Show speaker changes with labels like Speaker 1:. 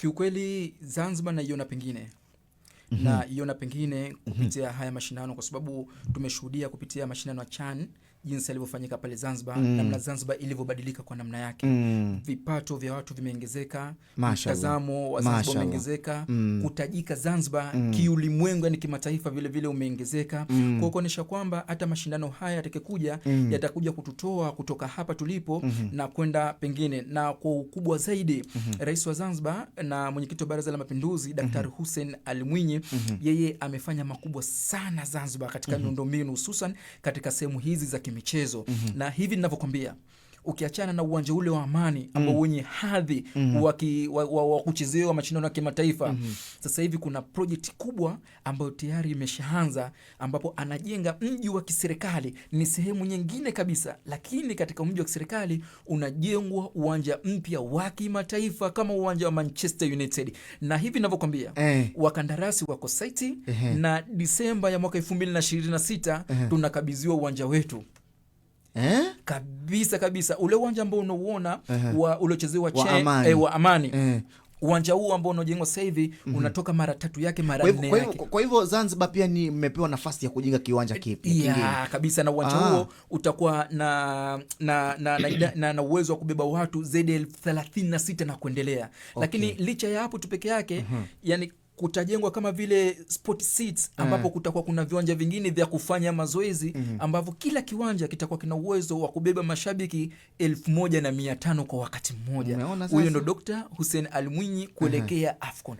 Speaker 1: Kiukweli Zanzibar naiona pengine na iona pengine kupitia haya mashindano, kwa sababu tumeshuhudia kupitia mashindano ya CHAN jinsi yalivyofanyika pale Zanzibar, namna Zanzibar ilivyobadilika kwa namna yake. Vipato vya watu vimeongezeka, mtazamo wa Zanzibar umeongezeka, kutajika Zanzibar kiulimwengu, yani kimataifa vile vile umeongezeka, kwa kuonesha kwamba hata mashindano haya yatakayekuja yatakuja kututoa kutoka hapa tulipo na kwenda pengine. Na kwa ukubwa zaidi, Rais wa Zanzibar na mwenyekiti wa Baraza la Mapinduzi Daktari Hussein Ali Mwinyi, yeye amefanya makubwa sana Zanzibar katika miundombinu, hususan katika sehemu hizi za michezo. Na hivi ninavyokuambia, ukiachana na uwanja ule wa Amani ambao wenye hadhi wa kuchezewa mashindano ya kimataifa, sasa hivi kuna project kubwa ambayo tayari imeshaanza, ambapo anajenga mji wa kiserikali. Ni sehemu nyingine kabisa, lakini katika mji wa kiserikali unajengwa uwanja mpya wa kimataifa kama uwanja wa Manchester United. Na hivi ninavyokuambia, wakandarasi wako site, na Disemba ya mwaka 2026 tunakabidhiwa uwanja wetu. Kabisa ule uwanja ambao unauona uliochezewa wa Amani. Uwanja huu ambao unajengwa sasa hivi unatoka mara 3 yake mara 4 yake.
Speaker 2: Kwa hivyo Zanzibar pia ni mmepewa nafasi ya kujenga kiwanja kipya
Speaker 1: kabisa, na uwanja huo utakuwa na uwezo wa kubeba watu zaidi ya 36 na kuendelea. Lakini licha ya hapo tu peke yake, yani kutajengwa kama vile sport seats, ambapo kutakuwa kuna viwanja vingine vya kufanya mazoezi, ambavyo kila kiwanja kitakuwa kina uwezo wa kubeba mashabiki 1500 kwa wakati mmoja. Huyo ndo Dr. Hussein Ali Mwinyi kuelekea AFCON.